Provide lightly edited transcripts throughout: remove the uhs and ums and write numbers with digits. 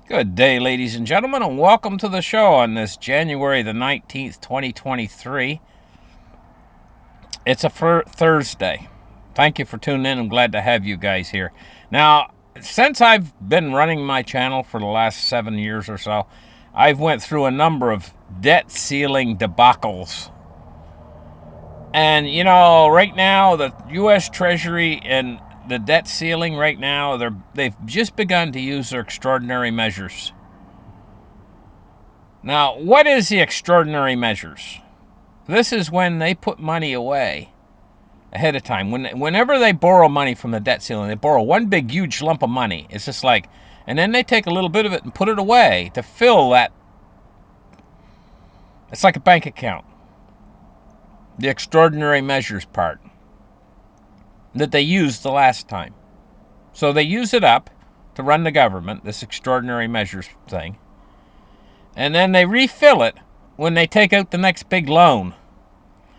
Good day, ladies and gentlemen, and welcome to the show on this January the 19th, 2023. It's a Thursday. Thank you for tuning in. I'm glad to have you guys here. Now, since I've been running my channel for the last 7 years or so, I've went through a number of debt ceiling debacles. And, right now, the U.S. Treasury and the debt ceiling right now, they've just begun to use their extraordinary measures. Now, what is the extraordinary measures? This is when they put money away ahead of time. Whenever they borrow money from the debt ceiling, they borrow one big, huge lump of money. It's just like, and then they take a little bit of it and put it away to fill that. It's like a bank account. The extraordinary measures part that they used the last time. So they use it up to run the government, this extraordinary measures thing. And then they refill it when they take out the next big loan,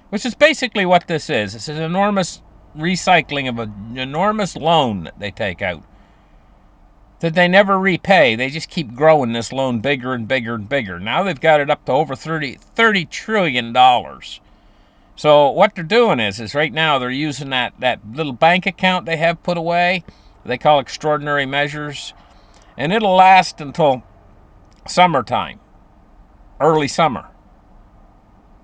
which is basically what this is. It's an enormous recycling of an enormous loan that they take out that they never repay. They just keep growing this loan bigger and bigger and bigger. Now they've got it up to over $30 trillion. So what they're doing is right now they're using that little bank account they have put away, they call extraordinary measures, and it'll last until summertime, early summer,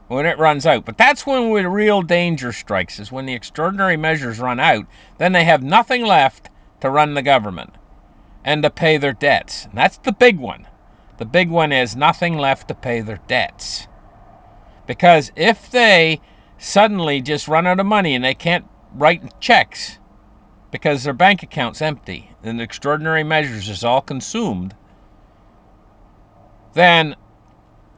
when it runs out. But that's when the real danger strikes, is when the extraordinary measures run out. Then they have nothing left to run the government and to pay their debts. And that's the big one. The big one is nothing left to pay their debts. Because if they suddenly just run out of money and they can't write checks because their bank account's empty and the extraordinary measures is all consumed, then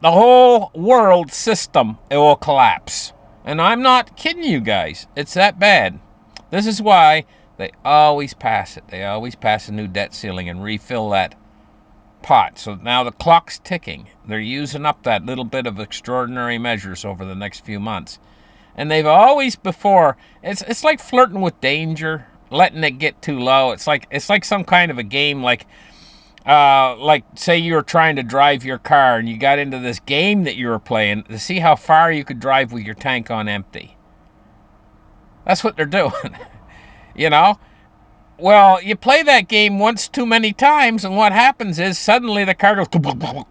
the whole world system, it will collapse. And I'm not kidding you guys. It's that bad. This is why they always pass it. They always pass a new debt ceiling and refill that pot. So now the clock's ticking. They're using up that little bit of extraordinary measures over the next few months. And they've always before, it's like flirting with danger, letting it get too low. It's like some kind of a game, like say you were trying to drive your car and you got into this game that you were playing to see how far you could drive with your tank on empty. That's what they're doing. you know well, you play that game once too many times, and what happens is suddenly the car goes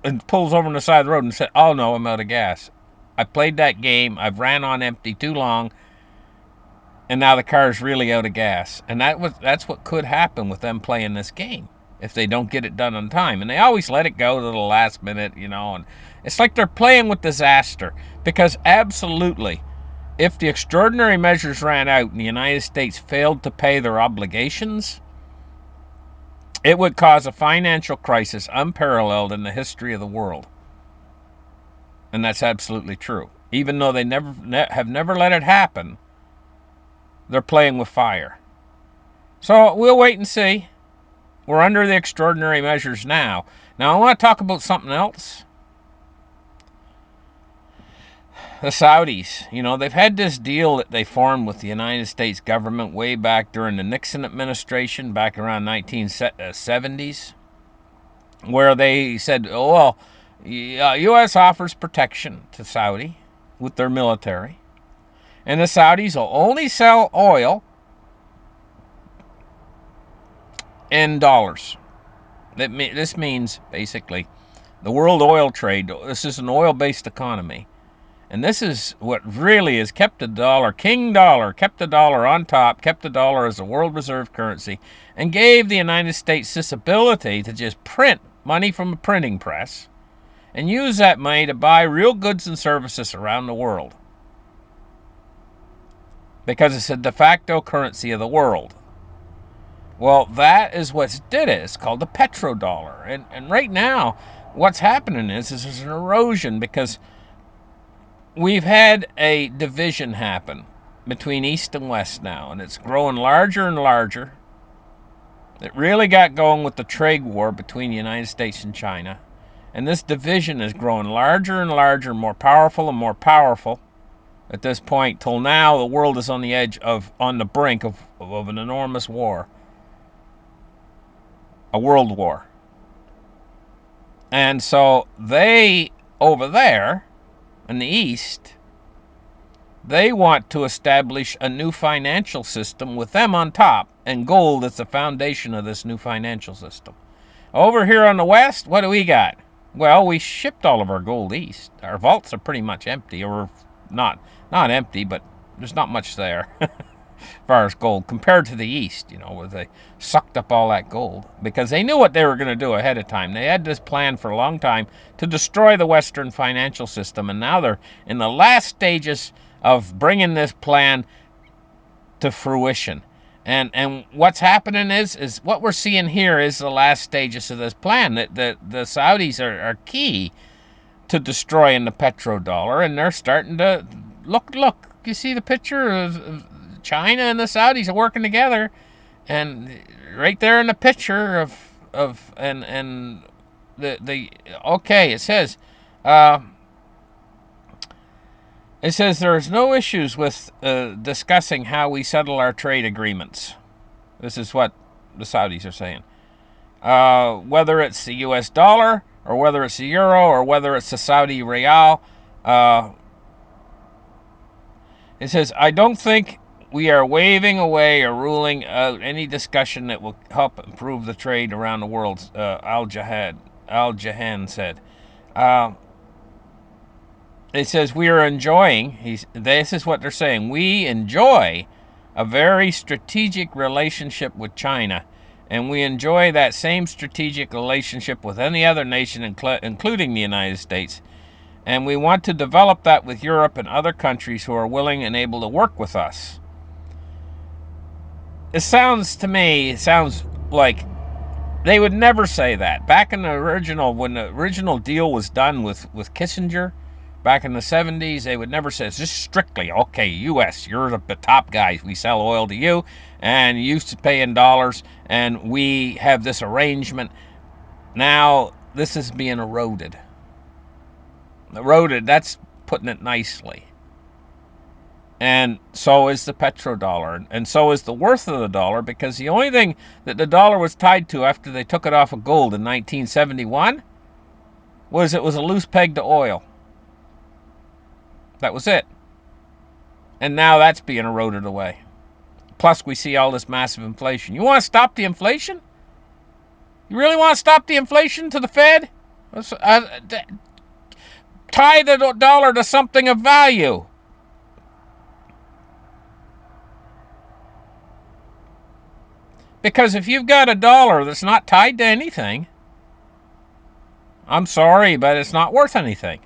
and pulls over on the side of the road and says, oh no, I'm out of gas. I played that game, I've ran on empty too long, and now the car's really out of gas. And that's what could happen with them playing this game if they don't get it done on time. And they always let it go to the last minute, and it's like they're playing with disaster. Because absolutely, if the extraordinary measures ran out and the United States failed to pay their obligations, it would cause a financial crisis unparalleled in the history of the world. And that's absolutely true. Even though they have never let it happen, they're playing with fire. So we'll wait and see. We're under the extraordinary measures now. Now I want to talk about something else. The Saudis, they've had this deal that they formed with the United States government way back during the Nixon administration, back around 1970s, where they said, oh, well, U.S. offers protection to Saudi with their military, and the Saudis will only sell oil in dollars. This means, basically, the world oil trade, this is an oil-based economy. And this is what really has kept the dollar, King Dollar, kept the dollar on top, kept the dollar as a world reserve currency, and gave the United States this ability to just print money from a printing press and use that money to buy real goods and services around the world. Because it's a de facto currency of the world. Well, that is what did it. It's called the Petrodollar. And right now, what's happening is there's an erosion because we've had a division happen between East and West now, and it's growing larger and larger. It really got going with the trade war between the United States and China. And this division is growing larger and larger, more powerful and more powerful at this point, till now the world is on the brink of an enormous war. A world war. And so they, over there in the East, they want to establish a new financial system with them on top, and gold is the foundation of this new financial system. Over here on the West, what do we got? Well, we shipped all of our gold east. Our vaults are pretty much empty, or not empty, but there's not much there as far as gold compared to the East, where they sucked up all that gold because they knew what they were going to do ahead of time. They had this plan for a long time to destroy the Western financial system, and now they're in the last stages of bringing this plan to fruition. And what's happening is what we're seeing here is the last stages of this plan. That the Saudis are key to destroying the petrodollar, and they're starting to look. You see the picture of China and the Saudis are working together, and right there in the picture of and the okay, it says. It says there's no issues with discussing how we settle our trade agreements. This is what the Saudis are saying. Whether it's the U.S. dollar, or whether it's the euro, or whether it's the Saudi rial, it says, I don't think we are waving away or ruling out any discussion that will help improve the trade around the world, Al-Jahan said. It says we are enjoying, this is what they're saying, we enjoy a very strategic relationship with China, and we enjoy that same strategic relationship with any other nation, including the United States, and we want to develop that with Europe and other countries who are willing and able to work with us. It sounds like they would never say that. Back in when the original deal was done with Kissinger, back in the 70s, they would never say, it's just strictly, okay, U.S., you're the top guys. We sell oil to you, and you used to pay in dollars, and we have this arrangement. Now, this is being eroded. That's putting it nicely. And so is the petrodollar, and so is the worth of the dollar, because the only thing that the dollar was tied to after they took it off of gold in 1971 was it was a loose peg to oil. That was it. And now that's being eroded away. Plus, we see all this massive inflation. You want to stop the inflation? You really want to stop the inflation to the Fed? Tie the dollar to something of value. Because if you've got a dollar that's not tied to anything, I'm sorry, but it's not worth anything.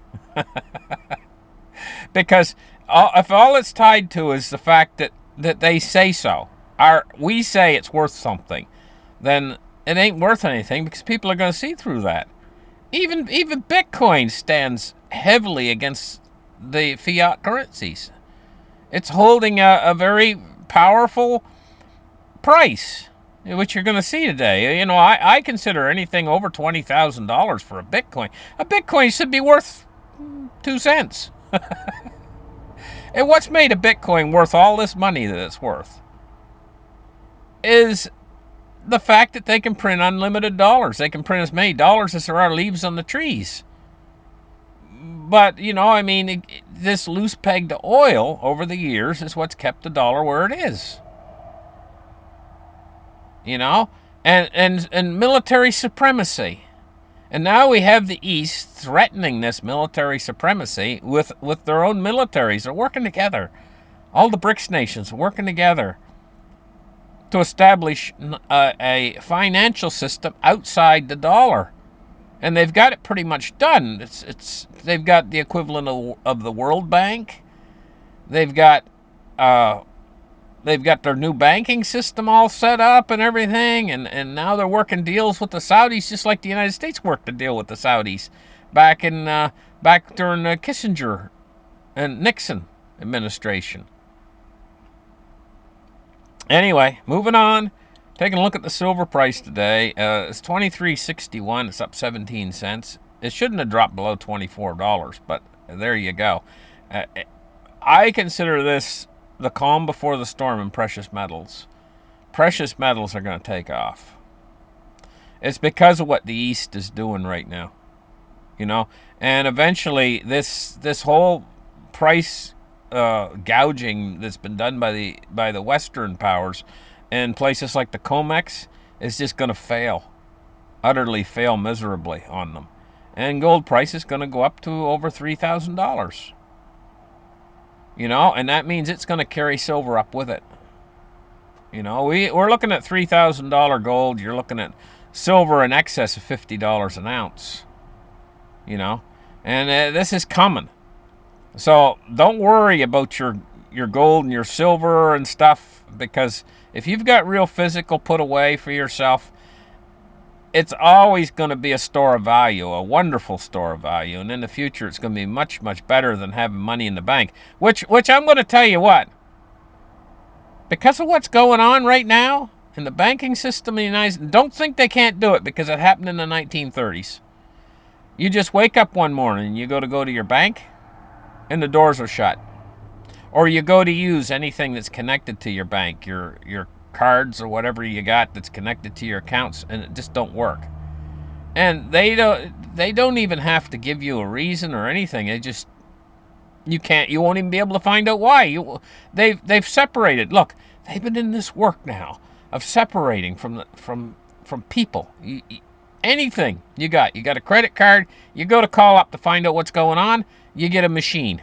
Because if all it's tied to is the fact that they say so, we say it's worth something, then it ain't worth anything, because people are going to see through that. Even Bitcoin stands heavily against the fiat currencies. It's holding a very powerful price, which you're going to see today. I consider anything over $20,000 for a Bitcoin. A Bitcoin should be worth 2 cents. And what's made a Bitcoin worth all this money that it's worth is the fact that they can print unlimited dollars. They can print as many dollars as there are leaves on the trees. But, this loose peg to oil over the years is what's kept the dollar where it is. And military supremacy. And now we have the East threatening this military supremacy with their own militaries. They're working together. All the BRICS nations are working together to establish a financial system outside the dollar. And they've got it pretty much done. They've got the equivalent of the World Bank. They've got their new banking system all set up and everything, and now they're working deals with the Saudis, just like the United States worked a deal with the Saudis back during the Kissinger and Nixon administration. Anyway, moving on. Taking a look at the silver price today. It's $23.61. It's up 17 cents. It shouldn't have dropped below $24, but there you go. I consider this the calm before the storm in precious metals. Precious metals are going to take off. It's because of what the East is doing right now. you know. And eventually, this whole price gouging that's been done by the Western powers and places like the COMEX is just going to fail, utterly fail miserably on them. And gold price is going to go up to over $3,000. You know, and that means it's going to carry silver up with it. You know, we're looking at $3,000 gold. You're looking at silver in excess of $50 an ounce. You know, and this is coming. So don't worry about your gold and your silver and stuff, because if you've got real physical put away for yourself, it's always going to be a store of value, a wonderful store of value. And in the future, it's going to be much, much better than having money in the bank, which I'm going to tell you what, because of what's going on right now in the banking system in the United States, don't think they can't do it, because it happened in the 1930s. You just wake up one morning and you go to your bank and the doors are shut. Or you go to use anything that's connected to your bank, your cards or whatever you got that's connected to your accounts, and it just don't work. And they don't even have to give you a reason or anything. They just, you won't even be able to find out why. They've separated. Look, they've been in this work now of separating from people. Anything you got a credit card, you go to call up to find out what's going on, you get a machine.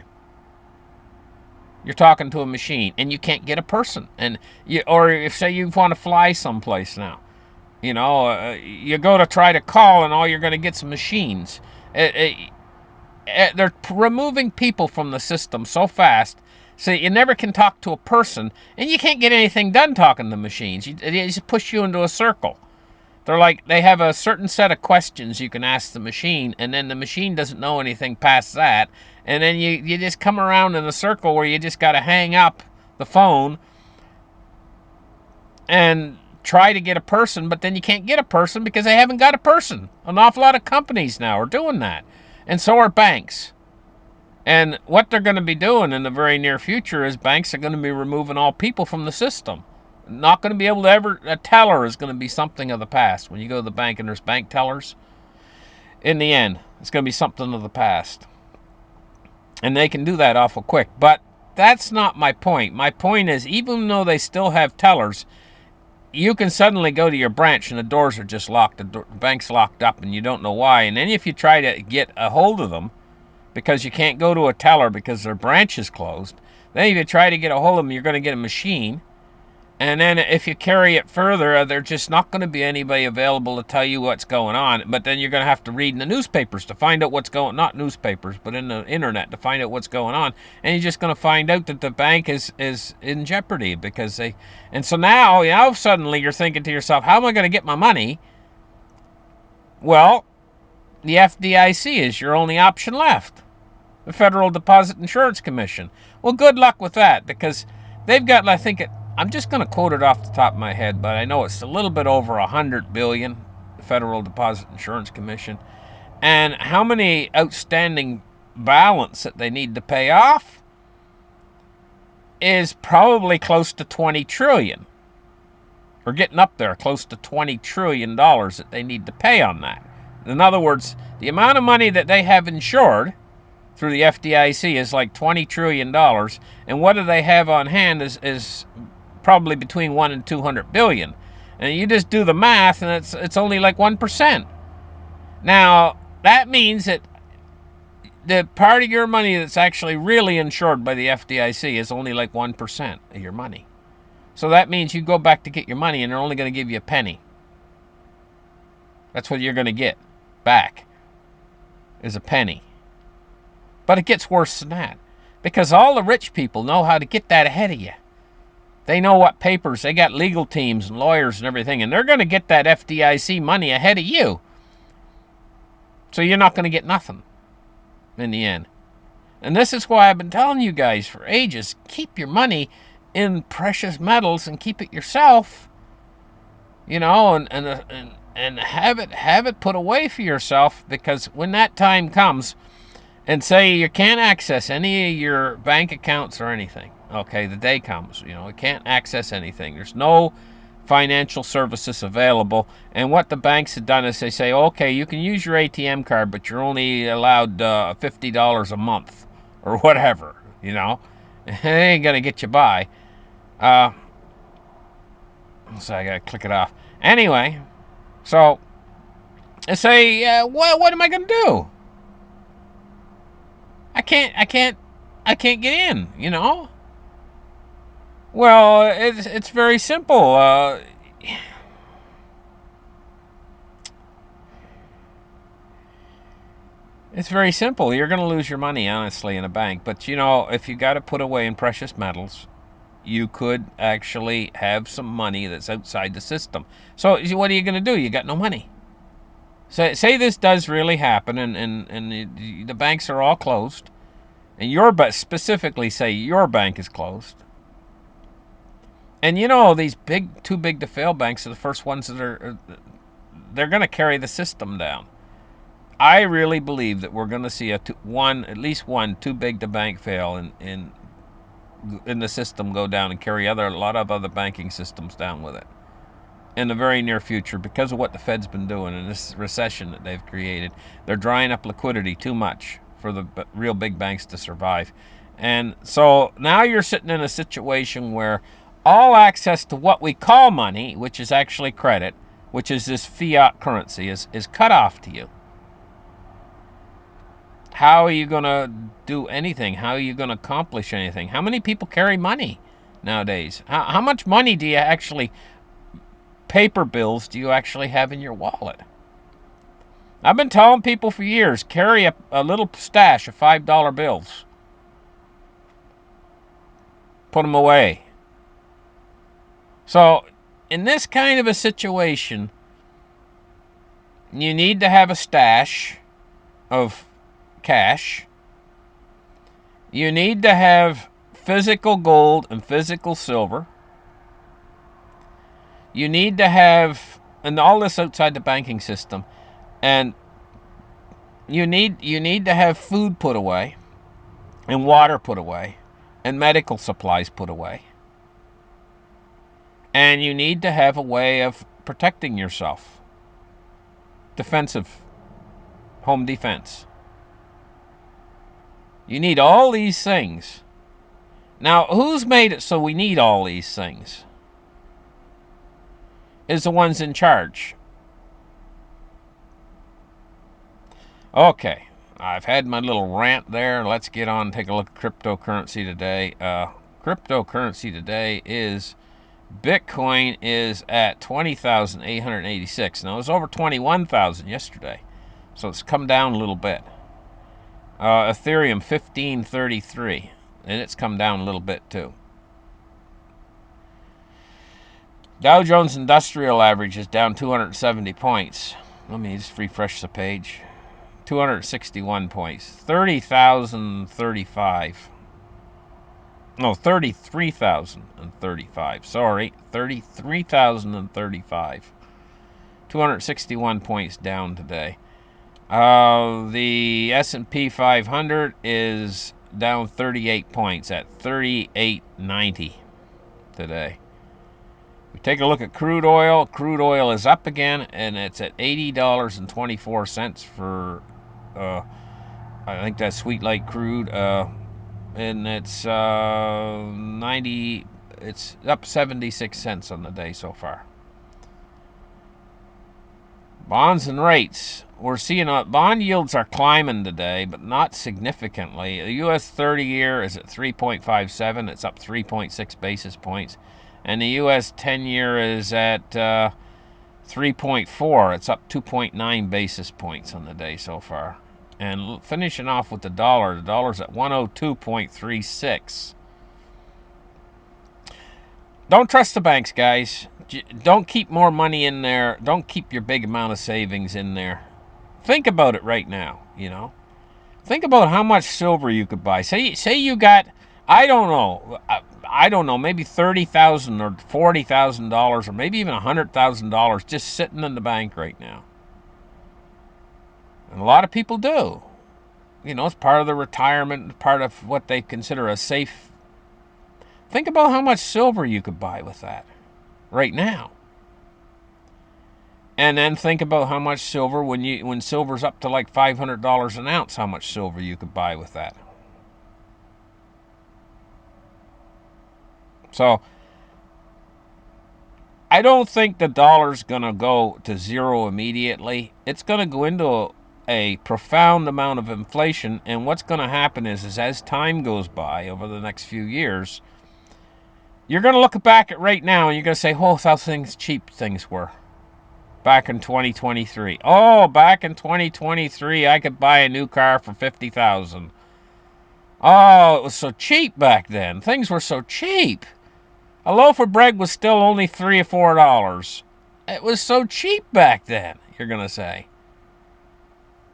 You're talking to a machine, and you can't get a person. And or if say you want to fly someplace now, you know, you go to try to call, and all you're going to get some machines. They're removing people from the system so fast, so you never can talk to a person, and you can't get anything done talking to machines. They just push you into a circle. They have a certain set of questions you can ask the machine, and then the machine doesn't know anything past that. And then you just come around in a circle where you just got to hang up the phone and try to get a person, but then you can't get a person because they haven't got a person. An awful lot of companies now are doing that. And so are banks. And what they're going to be doing in the very near future is banks are going to be removing all people from the system. Not going to be able to a teller is going to be something of the past. When you go to the bank and there's bank tellers, in the end, it's going to be something of the past. And they can do that awful quick. But that's not my point. My point is, even though they still have tellers, you can suddenly go to your branch and the doors are just locked. The bank's locked up and you don't know why. And then if you try to get a hold of them, because you can't go to a teller because their branch is closed, then if you try to get a hold of them, you're going to get a machine. And then if you carry it further, there's just not going to be anybody available to tell you what's going on. But then you're going to have to read in the newspapers to find out what's going on. Not newspapers, but in the internet to find out what's going on. And you're just going to find out that the bank is in jeopardy because they... And so now suddenly you're thinking to yourself, how am I going to get my money? Well, the FDIC is your only option left. The Federal Deposit Insurance Commission. Well, good luck with that, because they've got, I think, I'm just going to quote it off the top of my head, but I know it's a little bit over $100 billion, the Federal Deposit Insurance Commission. And how many outstanding balance that they need to pay off is probably close to $20 trillion. Or getting up there, close to $20 trillion that they need to pay on that. In other words, the amount of money that they have insured through the FDIC is like $20 trillion. And what do they have on hand is probably between 1 and 200 billion. And you just do the math, and it's only like 1%. Now, that means that the part of your money that's actually really insured by the FDIC is only like 1% of your money. So that means you go back to get your money, and they're only going to give you a penny. That's what you're going to get back, is a penny. But it gets worse than that, because all the rich people know how to get that ahead of you. They know what papers, they got legal teams and lawyers and everything, and they're going to get that FDIC money ahead of you. So you're not going to get nothing in the end. And this is why I've been telling you guys for ages, keep your money in precious metals and keep it yourself. You know, and have it put away for yourself, because when that time comes, and say you can't access any of your bank accounts or anything, okay, the day comes, you can't access anything. There's no financial services available. And what the banks have done is they say, okay, you can use your ATM card, but you're only allowed $50 a month or whatever, you know. It ain't going to get you by. So I got to click it off. Anyway, so I say, what am I going to do? I can't get in, you know. Well, it's very simple. It's very simple. You're going to lose your money, honestly, in a bank. But, you know, if you got to put away in precious metals, you could actually have some money that's outside the system. So what are you going to do? You got no money. So, say this does really happen and the banks are all closed. And your specifically say your bank is closed. And, you know, these too big to fail banks are the first ones that they're going to carry the system down. I really believe that we're going to see at least one too big to bank fail in the system go down and carry a lot of other banking systems down with it in the very near future because of what the Fed's been doing in this recession that they've created. They're drying up liquidity too much for the real big banks to survive. And so now you're sitting in a situation where all access to what we call money, which is actually credit, which is this fiat currency, is cut off to you. How are you going to do anything? How are you going to accomplish anything? How many people carry money nowadays? How much money do you actually, paper bills, do you actually have in your wallet? I've been telling people for years, carry a little stash of $5 bills. Put them away. So, in this kind of a situation, you need to have a stash of cash. You need to have physical gold and physical silver. You need to have, and all this outside the banking system, and you need to have food put away, and water put away, and medical supplies put away. And you need to have a way of protecting yourself. Defensive, home defense. You need all these things. Now, who's made it so we need all these things? Is the ones in charge. Okay, I've had my little rant there. Let's get on and take a look at cryptocurrency today. Cryptocurrency today is Bitcoin is at 20,886. Now, it was over 21,000 yesterday, so it's come down a little bit. Ethereum 1533, and it's come down a little bit too. Dow Jones Industrial Average is down 270 points. Let me just refresh the page. 261 points. 30,035. No, 33,035. Sorry, 33,035. 261 points down today. The S&P 500 is down 38 points at 3890 today. We take a look at crude oil. Crude oil is up again, and it's at $80.24 for, I think that's Sweet Light crude. And it's 90. It's up 76 cents on the day so far. Bonds and rates. We're seeing bond yields are climbing today, but not significantly. The U.S. 30-year is at 3.57. It's up 3.6 basis points. And the U.S. 10-year is at 3.4. It's up 2.9 basis points on the day so far. And finishing off with the dollar's at 102.36. Don't trust the banks, guys. Don't keep more money in there. Don't keep your big amount of savings in there. Think about it right now, you know. Think about how much silver you could buy. Say you got, I don't know, maybe $30,000 or $40,000 or maybe even $100,000 just sitting in the bank right now. And a lot of people do. You know, it's part of the retirement, part of what they consider a safe. Think about how much silver you could buy with that right now. And then think about how much silver, when silver's up to like $500 an ounce, how much silver you could buy with that. So I don't think the dollar's going to go to zero immediately. It's going to go into a profound amount of inflation, and what's going to happen is as time goes by over the next few years, you're going to look back at right now and you're going to say, oh, how cheap things were back in 2023. Oh, back in 2023, I could buy a new car for $50,000. Oh, it was so cheap back then. Things were so cheap. A loaf of bread was still only $3 or $4. It was so cheap back then, you're going to say.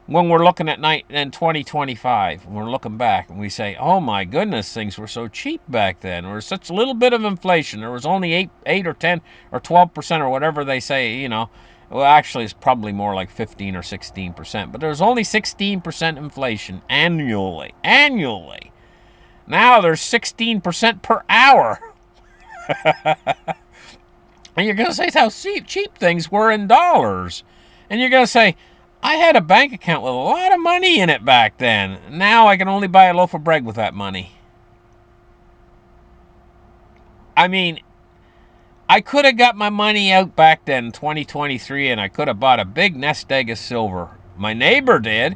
When we're looking at 2025, we're looking back and we say, oh my goodness, things were so cheap back then. There was such a little bit of inflation. There was only 8 or 10 or 12% or whatever they say, you know. Well, actually, it's probably more like 15 or 16%. But there was only 16% inflation annually. Annually. Now there's 16% per hour. And you're going to say how cheap things were in dollars. And you're going to say, I had a bank account with a lot of money in it back then. Now I can only buy a loaf of bread with that money. I mean, I could have got my money out back then in 2023 and I could have bought a big nest egg of silver. My neighbor did.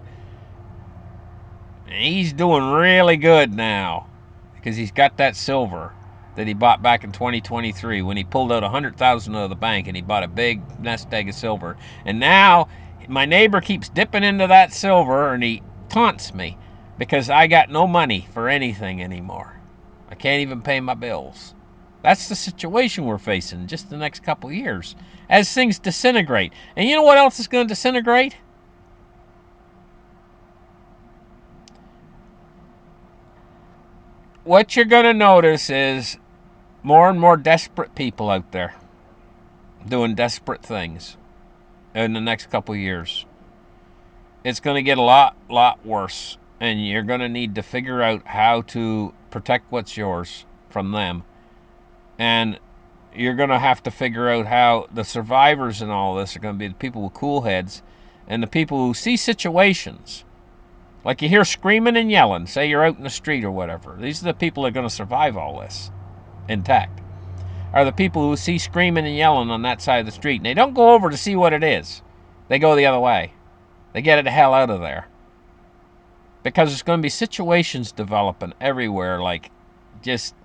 He's doing really good now because he's got that silver that he bought back in 2023 when he pulled out $100,000 out of the bank and he bought a big nest egg of silver. And now my neighbor keeps dipping into that silver and he taunts me because I got no money for anything anymore. I can't even pay my bills. That's the situation we're facing just the next couple years as things disintegrate. And you know what else is going to disintegrate? What you're going to notice is more and more desperate people out there doing desperate things in the next couple years. It's going to get a lot worse, and you're going to need to figure out how to protect what's yours from them. And you're going to have to figure out how the survivors in all this are going to be the people with cool heads and the people who see situations. Like you hear screaming and yelling, say you're out in the street or whatever. These are the people that are going to survive all this intact. Are the people who see screaming and yelling on that side of the street. And they don't go over to see what it is. They go the other way. They get it the hell out of there. Because there's going to be situations developing everywhere, like just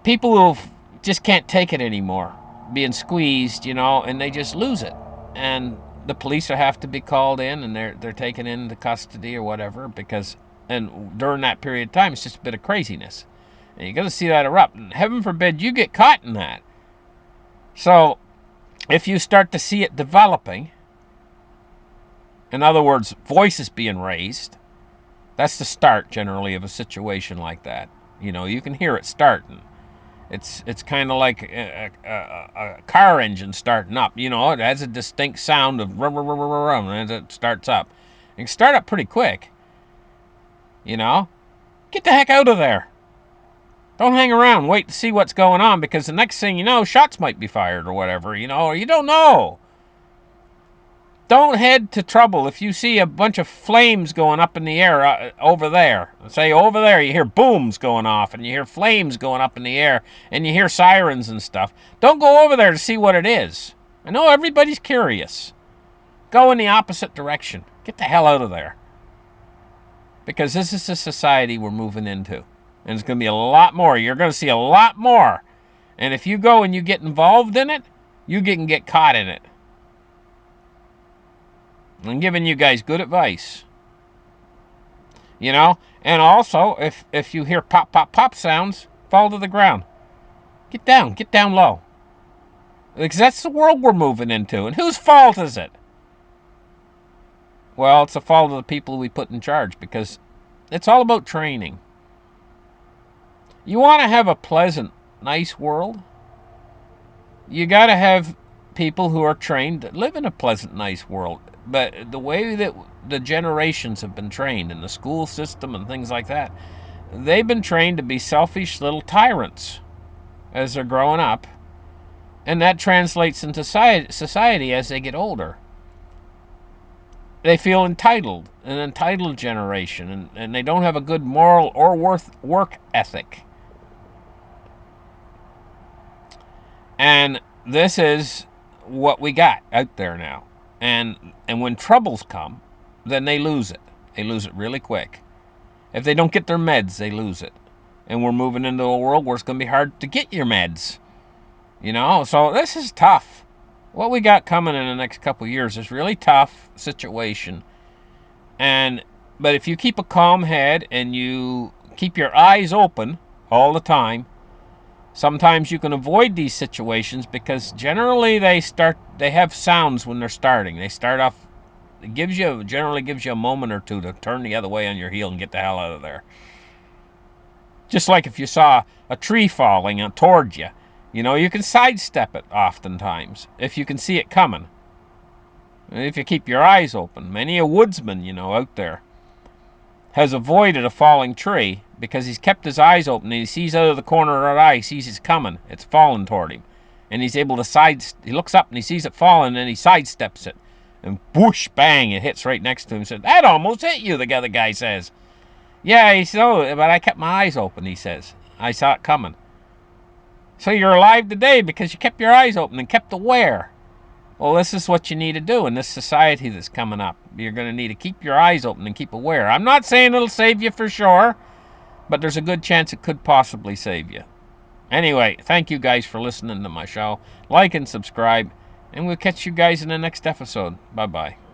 people who just can't take it anymore, being squeezed, you know, and they just lose it. And the police will have to be called in and they're taken into custody or whatever because, and during that period of time, it's just a bit of craziness. And you're going to see that erupt. And heaven forbid you get caught in that. So if you start to see it developing, in other words, voices being raised, that's the start generally of a situation like that. You know, you can hear it starting. It's kind of like a car engine starting up. You know, it has a distinct sound of rum, rum, rum, rum, rum as it starts up. It can start up pretty quick. You know, get the heck out of there. Don't hang around. Wait to see what's going on because the next thing you know, shots might be fired or whatever. You know, or you don't know. Don't head to trouble if you see a bunch of flames going up in the air over there. Say over there, you hear booms going off and you hear flames going up in the air and you hear sirens and stuff. Don't go over there to see what it is. I know everybody's curious. Go in the opposite direction. Get the hell out of there. Because this is the society we're moving into. And it's going to be a lot more. You're going to see a lot more. And if you go and you get involved in it, you can get caught in it. I'm giving you guys good advice. You know? And also, if you hear pop, pop, pop sounds, fall to the ground. Get down low. Because that's the world we're moving into. And whose fault is it? Well, it's the fault of the people we put in charge because it's all about training. You want to have a pleasant, nice world? You got to have people who are trained to live in a pleasant, nice world. But the way that the generations have been trained in the school system and things like that, they've been trained to be selfish little tyrants. as they're growing up, and that translates into society as they get older. They feel entitled, an entitled generation, and they don't have a good moral or work ethic. And this is what we got out there now. And when troubles come, then they lose it. They lose it really quick. If they don't get their meds, they lose it. And we're moving into a world where it's going to be hard to get your meds. So this is tough. What we got coming in the next couple of years is really tough situation. But if you keep a calm head and you keep your eyes open all the time, sometimes you can avoid these situations because generally they have sounds when they're starting. They start off, generally gives you a moment or two to turn the other way on your heel and get the hell out of there. Just like if you saw a tree falling toward you, you can sidestep it oftentimes if you can see it coming. If you keep your eyes open. Many a woodsman, out there has avoided a falling tree because he's kept his eyes open and he sees out of the corner of his eye, he sees it's coming. It's falling toward him. And he's able to he looks up and he sees it falling and he sidesteps it. And whoosh, bang, it hits right next to him. He said, that almost hit you, the other guy says. Yeah, he said, oh, but I kept my eyes open, he says. I saw it coming. So you're alive today because you kept your eyes open and kept aware. Well, this is what you need to do in this society that's coming up. You're going to need to keep your eyes open and keep aware. I'm not saying it'll save you for sure, but there's a good chance it could possibly save you. Anyway, thank you guys for listening to my show. Like and subscribe, and we'll catch you guys in the next episode. Bye-bye.